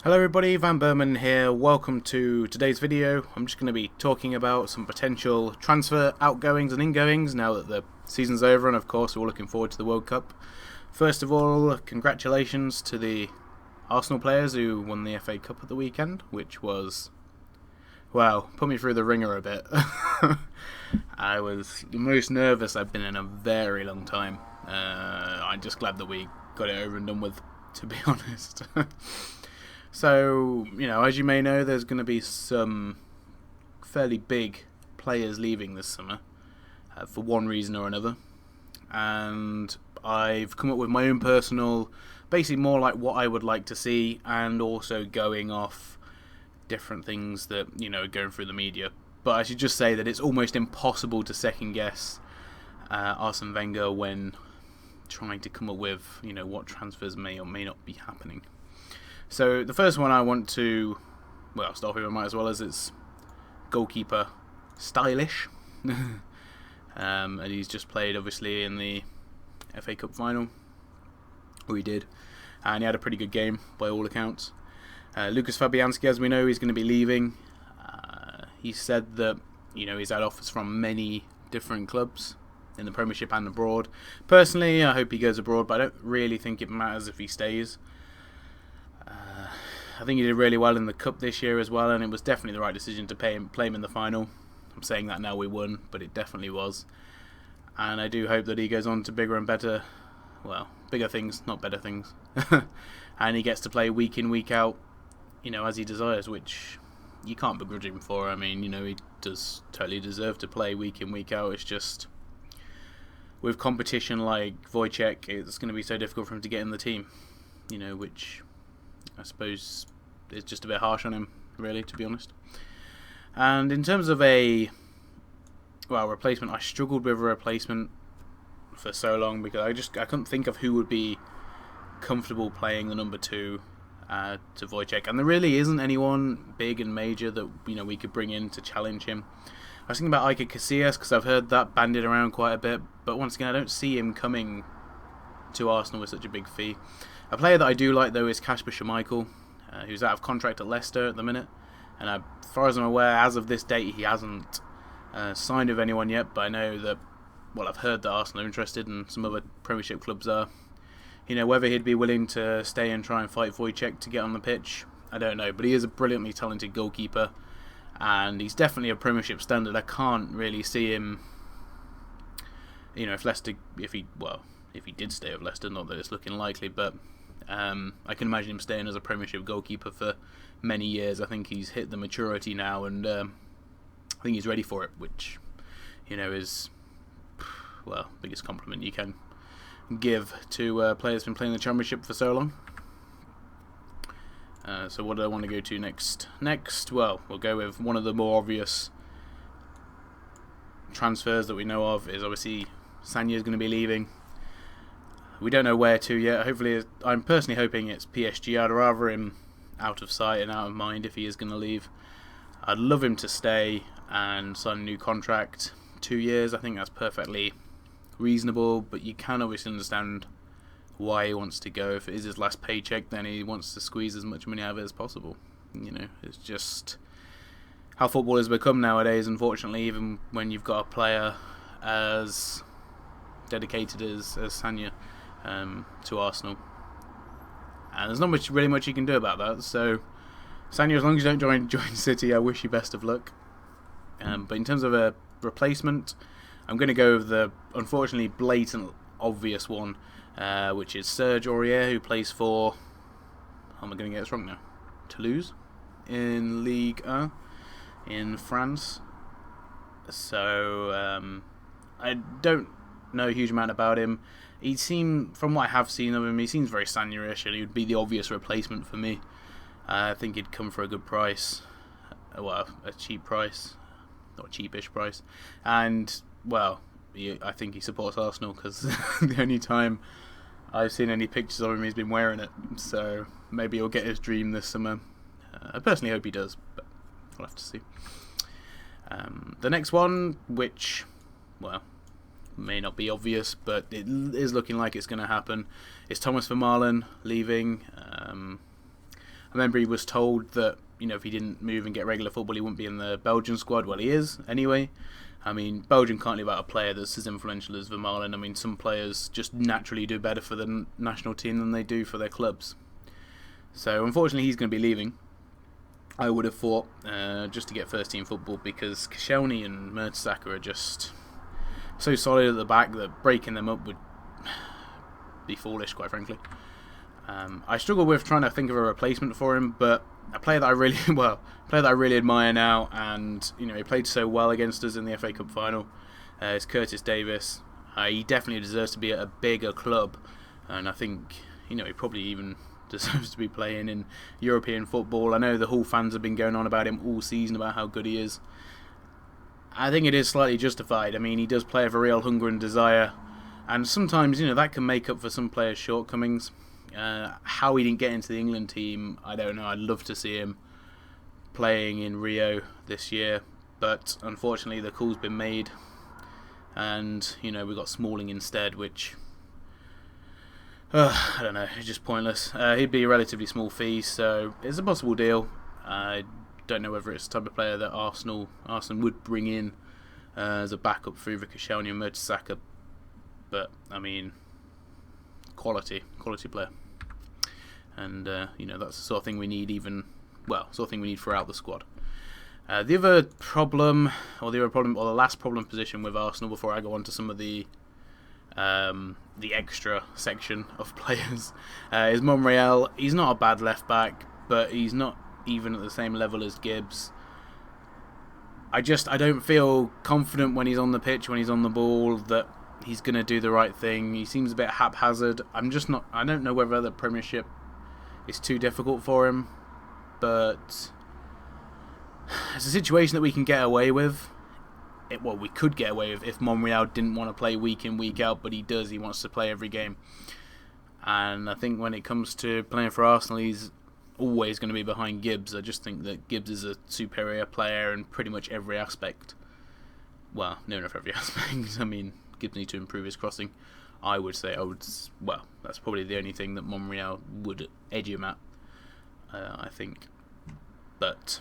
Hello everybody, vanburman here. Welcome to today's video. I'm just going to be talking about some potential transfer outgoings and ingoings now that the season's over, and of course we're all looking forward to the World Cup. First of all, congratulations to the Arsenal players who won the FA Cup at the weekend, which was, well, put me through the ringer a bit. I was the most nervous I've been in a very long time. I'm just glad that we got it over and done with, to be honest. So, as you may know, there's going to be some fairly big players leaving this summer for one reason or another. And I've come up with my own personal, basically more like what I would like to see, and also going off different things that, are going through the media. But I should just say that it's almost impossible to second guess Arsene Wenger when trying to come up with, what transfers may or may not be happening. So the first one I want to, start with, I might as well, as it's goalkeeper stylish. And he's just played, obviously, in the FA Cup final. He did. And he had a pretty good game, by all accounts. Lucas Fabianski, as we know, he's going to be leaving. He said that, he's had offers from many different clubs in the Premiership and abroad. Personally, I hope he goes abroad, but I don't really think it matters if he stays. I think he did really well in the Cup this year as well, and it was definitely the right decision to play him in the final. I'm saying that now we won, but it definitely was. And I do hope that he goes on to bigger and better, bigger things, not better things. And he gets to play week in, week out, as he desires, which you can't begrudge him for. I mean, he does totally deserve to play week in, week out. It's just, with competition like Wojciech, it's going to be so difficult for him to get in the team, which I suppose is just a bit harsh on him, really, to be honest. And in terms of a replacement, I struggled with a replacement for so long because I couldn't think of who would be comfortable playing the number 2 to Wojciech, and there really isn't anyone big and major that we could bring in to challenge him. I was thinking about Iker Casillas because I've heard that bandied around quite a bit, but once again I don't see him coming to Arsenal with such a big fee. A player that I do like, though, is Kasper Schmeichel, who's out of contract at Leicester at the minute. And as far as I'm aware, as of this date, he hasn't signed with anyone yet. But I know that, I've heard that Arsenal are interested and some other Premiership clubs are. Whether he'd be willing to stay and try and fight Wojciech to get on the pitch, I don't know. But he is a brilliantly talented goalkeeper. And he's definitely a Premiership standard. I can't really see him, if he did stay with Leicester, not that it's looking likely, but I can imagine him staying as a Premiership goalkeeper for many years. I think he's hit the maturity now, and I think he's ready for it, which, is, biggest compliment you can give to a player that's been playing the Championship for so long. So what do I want to go to next? We'll go with one of the more obvious transfers that we know of is obviously Sanya's going to be leaving. We don't know where to yet. Hopefully, I'm personally hoping it's PSG. I'd rather him out of sight and out of mind if he is going to leave. I'd love him to stay and sign a new contract. 2 years, I think that's perfectly reasonable, but you can obviously understand why he wants to go. If it is his last paycheck, then he wants to squeeze as much money out of it as possible. It's just how football has become nowadays, unfortunately, even when you've got a player as dedicated as Sanya to Arsenal, and there's not really much you can do about that. So Sanya, as long as you don't join City, I wish you best of luck. But in terms of a replacement, I'm going to go with the unfortunately blatant obvious one, which is Serge Aurier, who plays for, how am I going to get this wrong now? Toulouse in Ligue 1 in France. So I don't know a huge amount about him. He seemed, from what I have seen of him, he seems very Sanya-ish, and he would be the obvious replacement for me. I think he'd come for a good price, a cheap price, not cheapish price, and I think he supports Arsenal because the only time I've seen any pictures of him, he's been wearing it. So maybe he'll get his dream this summer. I personally hope he does, but we'll have to see. The next one, which, may not be obvious, but it is looking like it's going to happen, is Thomas Vermaelen leaving. I remember he was told that, if he didn't move and get regular football, he wouldn't be in the Belgian squad. Well, he is, anyway. I mean, Belgium can't leave out a player that's as influential as Vermaelen. I mean, some players just naturally do better for the national team than they do for their clubs. So, unfortunately, he's going to be leaving. I would have thought, just to get first-team football, because Koscielny and Mertesacker are just so solid at the back that breaking them up would be foolish, quite frankly. I struggle with trying to think of a replacement for him, but a player that I really admire now, and he played so well against us in the FA Cup final, is Curtis Davis. He definitely deserves to be at a bigger club, and I think he probably even deserves to be playing in European football. I know the Hull fans have been going on about him all season about how good he is. I think it is slightly justified. I mean, he does play with a real hunger and desire, and sometimes that can make up for some players' shortcomings. How he didn't get into the England team, I don't know. I'd love to see him playing in Rio this year, but unfortunately the call's been made, and we got Smalling instead, which I don't know, it's just pointless. He'd be a relatively small fee, so it's a possible deal. I don't know whether it's the type of player that Arsenal would bring in as a backup for either Koscielny or Mertesacker, but I mean, quality player, and that's the sort of thing we need. Sort of thing we need throughout the squad. The last problem position with Arsenal before I go on to some of the extra section of players is Monreal. He's not a bad left back, but he's not even at the same level as Gibbs. I don't feel confident when he's on the pitch, when he's on the ball, that he's going to do the right thing. He seems a bit haphazard. I don't know whether the Premiership is too difficult for him, but it's a situation that we can get away with. We could get away with if Monreal didn't want to play week in, week out, but he does. He wants to play every game. And I think when it comes to playing for Arsenal, he's always going to be behind Gibbs. I just think that Gibbs is a superior player in pretty much every aspect. Well, no, not every aspect. I mean, Gibbs needs to improve his crossing. I would say that's probably the only thing that Monreal would edge him at, I think. But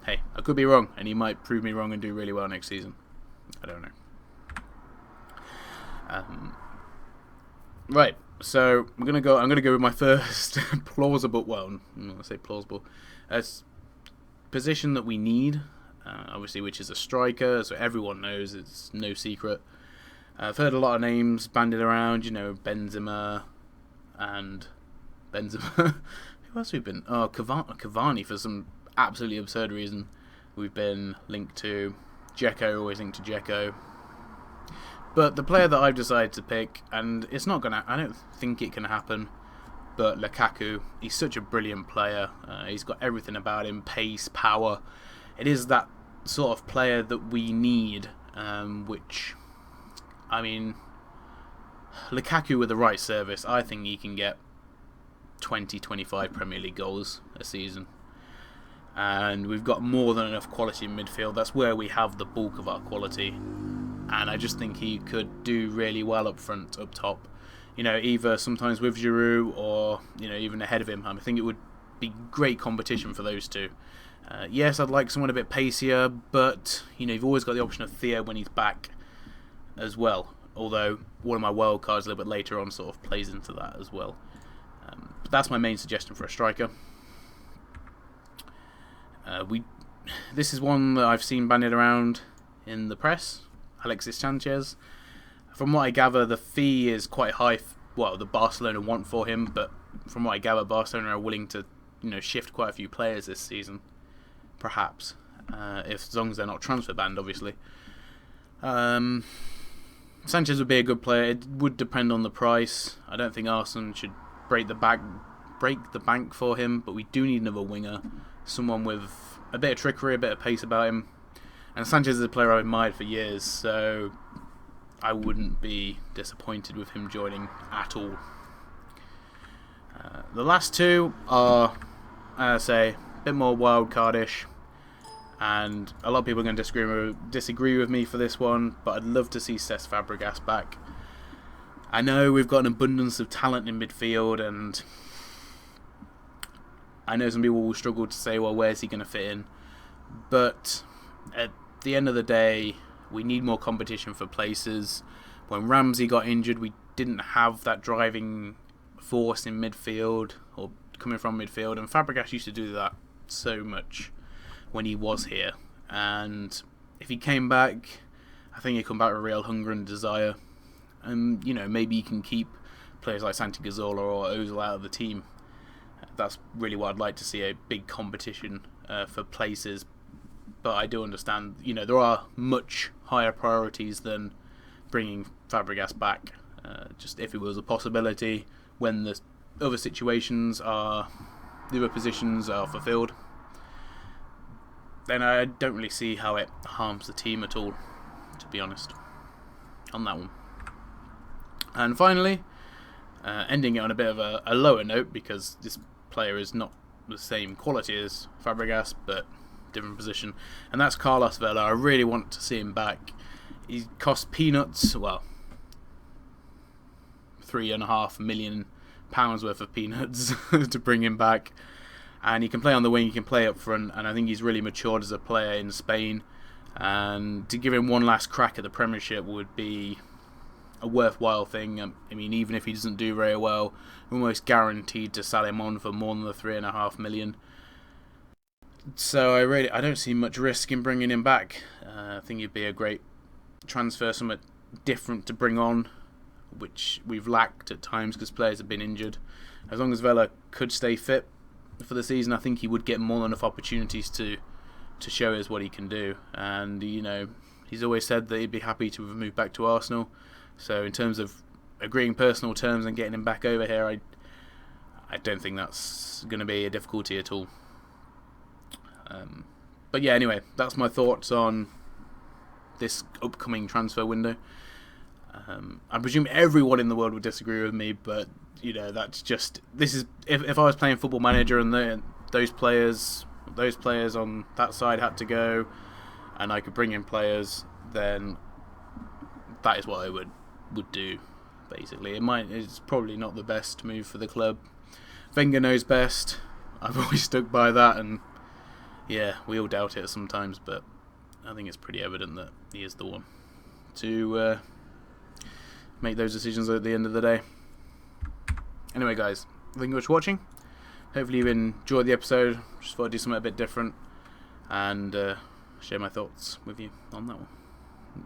hey, I could be wrong, and he might prove me wrong and do really well next season. I don't know. Right, so I'm gonna go with my first plausible. Well, I'm not gonna say plausible. Position that we need, obviously, which is a striker. So everyone knows, it's no secret. I've heard a lot of names bandied around. Benzema and Benzema. Who else we've been? Oh, Cavani for some absolutely absurd reason. We've been linked to Dzeko, always linked to Dzeko. But the player that I've decided to pick, and I don't think it can happen, but Lukaku, he's such a brilliant player. He's got everything about him, pace, power. It is that sort of player that we need, which, I mean, Lukaku with the right service, I think he can get 20-25 Premier League goals a season. And we've got more than enough quality in midfield. That's where we have the bulk of our quality. And I just think he could do really well up front, up top. Either sometimes with Giroud or, even ahead of him. I think it would be great competition for those two. Yes, I'd like someone a bit pacier, but, you've always got the option of Theo when he's back as well. Although one of my wild cards a little bit later on sort of plays into that as well. But that's my main suggestion for a striker. This is one that I've seen bandied around in the press. Alexis Sanchez. From what I gather, the fee is quite high. The Barcelona want for him, but from what I gather, Barcelona are willing to, shift quite a few players this season. Perhaps, as long as they're not transfer banned, obviously. Sanchez would be a good player. It would depend on the price. I don't think Arsenal should break the bank for him, but we do need another winger, someone with a bit of trickery, a bit of pace about him. And Sanchez is a player I've admired for years, so I wouldn't be disappointed with him joining at all. The last two are, as I say, a bit more wild cardish, and a lot of people are going to disagree with me for this one, but I'd love to see Cesc Fabregas back. I know we've got an abundance of talent in midfield, and I know some people will struggle to say, well, where's he going to fit in? But at the end of the day, we need more competition for places. When Ramsey got injured, we didn't have that driving force in midfield or coming from midfield, and Fabregas used to do that so much when he was here. And if he came back, I think he'd come back with real hunger and desire. And, you know, maybe you can keep players like Santi Cazorla or Ozil out of the team. That's really what I'd like to see, a big competition for places. But I do understand, you know, there are much higher priorities than bringing Fabregas back. Just if it was a possibility when the other situations are, the other positions are fulfilled, then I don't really see how it harms the team at all, to be honest, on that one. And finally, ending it on a bit of a lower note, because this player is not the same quality as Fabregas, but different position, and that's Carlos Vela. I really want to see him back. He cost peanuts, well, £3.5 million worth of peanuts to bring him back, and he can play on the wing, he can play up front, and I think he's really matured as a player in Spain, and to give him one last crack at the Premiership would be a worthwhile thing. I mean, even if he doesn't do very well, almost guaranteed to sell him on for more than the £3.5 million. So I don't see much risk in bringing him back. I think he'd be a great transfer, somewhat different to bring on, which we've lacked at times because players have been injured. As long as Vela could stay fit for the season, I think he would get more than enough opportunities to show us what he can do. And, you know, he's always said that he'd be happy to move back to Arsenal. So in terms of agreeing personal terms and getting him back over here, I don't think that's going to be a difficulty at all. But yeah, anyway, that's my thoughts on this upcoming transfer window. I presume everyone in the world would disagree with me, but you know, that's just, this is, if I was playing Football Manager and those players on that side had to go, and I could bring in players, then that is what I would do. Basically, it's probably not the best move for the club. Wenger knows best. I've always stuck by that, and yeah, we all doubt it sometimes, but I think it's pretty evident that he is the one to make those decisions at the end of the day. Anyway, guys, thank you very much for watching. Hopefully you've enjoyed the episode. Just thought I'd do something a bit different and share my thoughts with you on that one.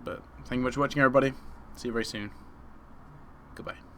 But thank you very much for watching, everybody. See you very soon. Goodbye.